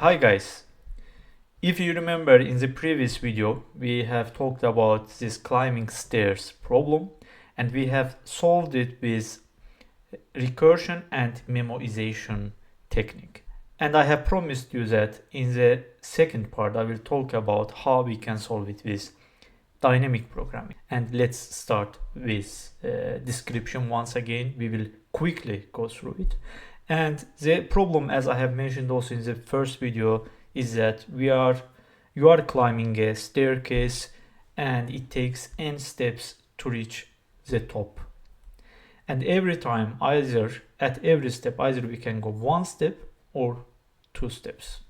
Hi guys, if you remember in the previous video we have talked about this climbing stairs problem and we have solved it with recursion and memoization technique. And I have promised you that in the second part I will talk about how we can solve it with dynamic programming. And let's start with description once again. We will quickly go through it. And the problem, as I have mentioned also in the first video, is that you are climbing a staircase and it takes n steps to reach the top. And every time, at every step, either we can go one step or two steps.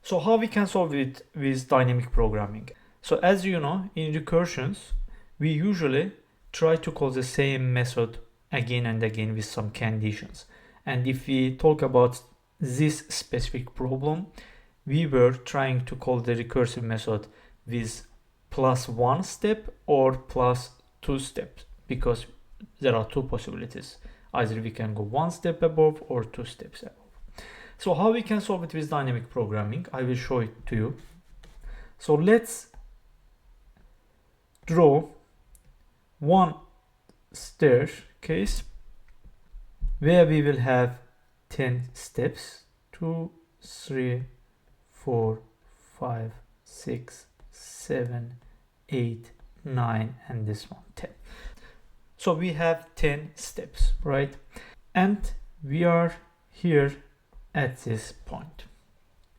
So how we can solve it with dynamic programming? So as you know, in recursions, we usually try to call the same method again and again with some conditions. And if we talk about this specific problem, we were trying to call the recursive method with +1 step or +2 steps, because there are two possibilities. Either we can go one step above or two steps above. So how we can solve it with dynamic programming, I will show it to you. So let's draw one staircase where we will have 10 steps, 2, 3, 4, 5, 6, 7, 8, 9, and this one 10. So we have 10 steps, right? And we are here at this point.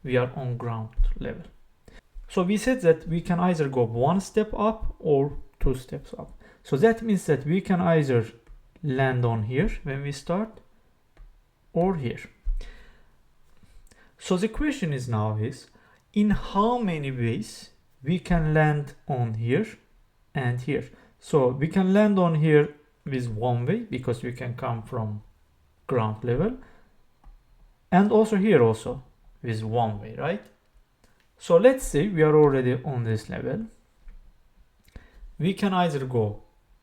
We are on ground level. So we said that we can either go one step up or two steps up. So that means that we can either land on here when we start or here. So the question is now is, in how many ways we can land on here and here? So we can land on here with one way, because we can come from ground level, and also here also with one way, right? So let's say we are already on this level. We can either go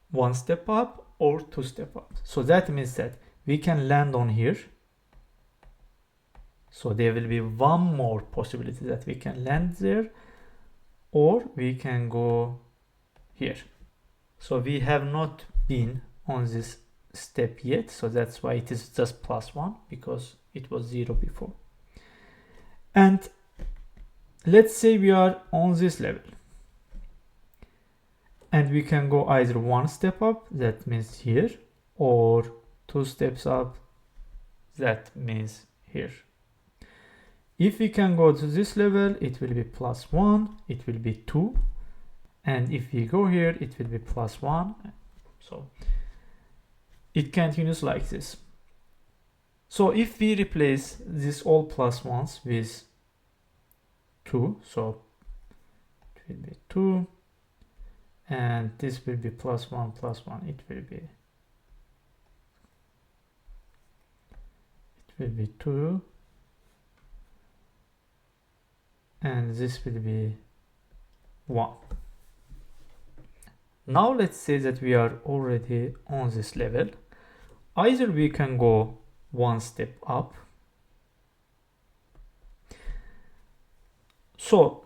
one step up or two step up. So that means that we can land on here. So there will be one more possibility that we can land there, or we can go here. So we have not been on this step yet, so that's why it is just +1, because it was 0 before. And let's say we are on this level and we can go either one step up, that means here, or two steps up, that means here. If we can go to this level, it will be +1, it will be 2, and if we go here, it will be +1. So it continues like this. So if we replace this all +1s with 2, so it will be 2, and this will be +1 +1, it will be 2, and this will be 1. Now let's say that we are already on this level. Either we can go one step up. So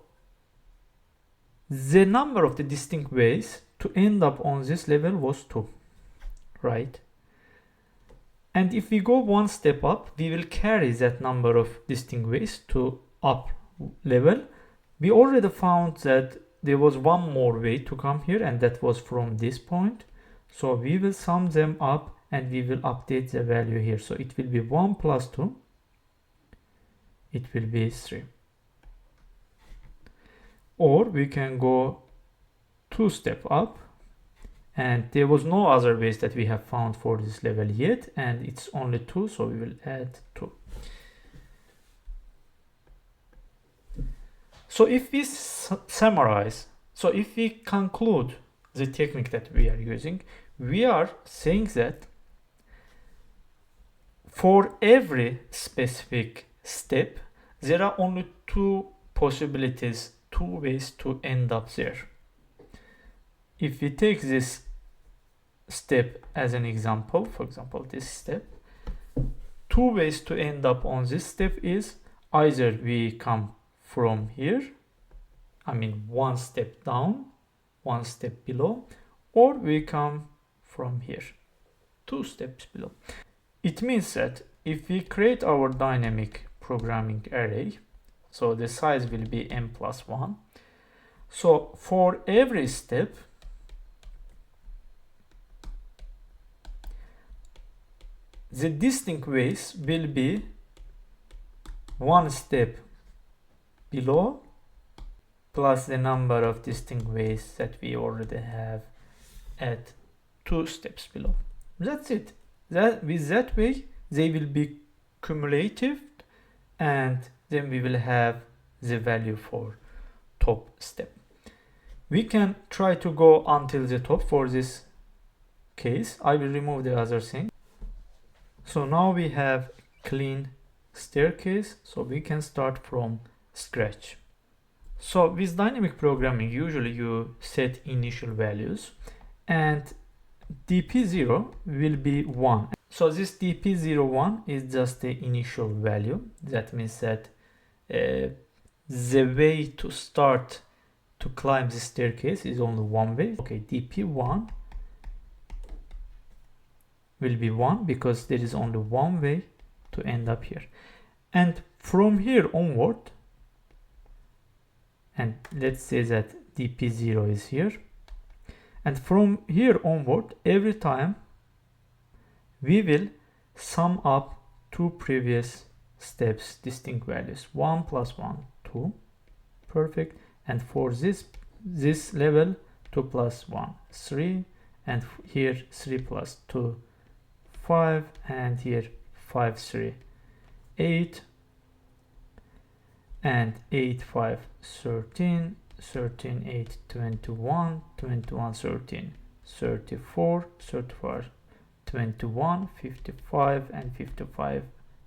the number of the distinct ways to end up on this level was 2, right? And if we go one step up, we will carry that number of distinct ways to up level. We already found that there was one more way to come here, and that was from this point. So we will sum them up and we will update the value here. So it will be 1 + 2, it will be 3. Or we can go two step up, and there was no other ways that we have found for this level yet, and it's only 2, so we will add 2. So if we summarize, so if we conclude the technique that we are using, we are saying that for every specific step, there are only two possibilities, two ways to end up there. If we take this step as an example, for example, this step, two ways to end up on this step is either we come from here, I mean one step down, one step below, or we come from here, two steps below. It means that if we create our dynamic programming array, so the size will be n plus 1. So for every step, the distinct ways will be one step below plus the number of distinct ways that we already have at two steps below. That's it. With that way, they will be cumulative, and then we will have the value for top step. We can try to go until the top for this case. I will remove the other thing. So now we have clean staircase, so we can start from scratch. So with dynamic programming, usually you set initial values, and dp0 will be 1. So this dp01 is just the initial value. That means that the way to start to climb the staircase is only one way. Okay, dp1 will be 1 because there is only one way to end up here. And from here onward, and let's say that dp0 is here, and from here onward, every time we will sum up two previous steps distinct values. 1 plus 1, 2, perfect. And for this level, 2 plus 1, 3, and here 3 plus 2, 5, and here 5, 3, 8, and 8, 5, 13, 13, 8, 21, 21, 13, 34, 34, 21, 55, and 55,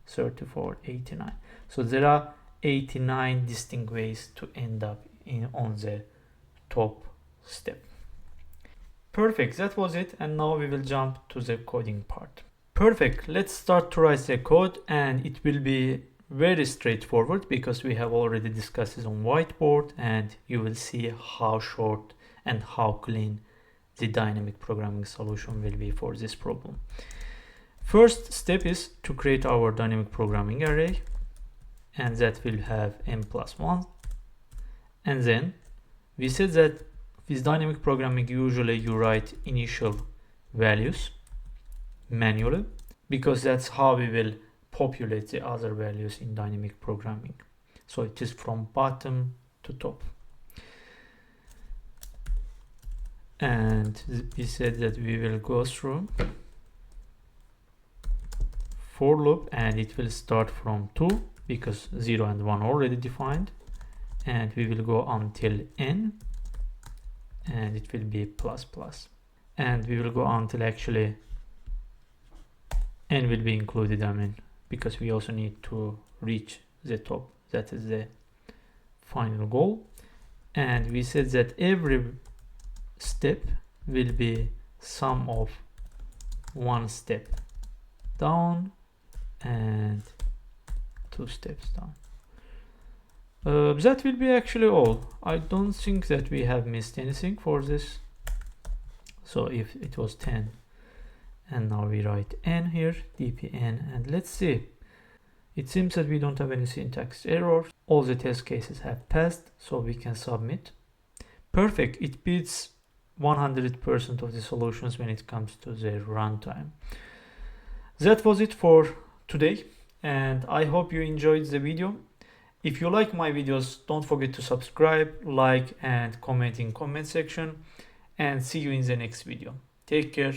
34, 89. So there are 89 distinct ways to end up on the top step. Perfect, that was it, and now we will jump to the coding part. Perfect, let's start to write the code, and it will be very straightforward because we have already discussed this on whiteboard, and you will see how short and how clean the dynamic programming solution will be for this problem. First step is to create our dynamic programming array, and that will have n plus 1. And then we said that with dynamic programming, usually you write initial values manually, because that's how we will populate the other values in dynamic programming. So it is from bottom to top. And we said that we will go through for loop, and it will start from 2 because 0 and 1 already defined, and we will go until n, and it will be plus plus, and we will go until actually n will be included, I mean, because we also need to reach the top. That is the final goal. And we said that every step will be sum of one step down and two steps down. That will be actually all. I don't think that we have missed anything for this. So if it was 10, and now we write n here, dpn, and let's see. It seems that we don't have any syntax errors. All the test cases have passed, so we can submit. Perfect, it beats 100% of the solutions when it comes to the runtime. That was it for today, and I hope you enjoyed the video. If you like my videos, don't forget to subscribe, like, and comment in comment section, and see you in the next video. Take care.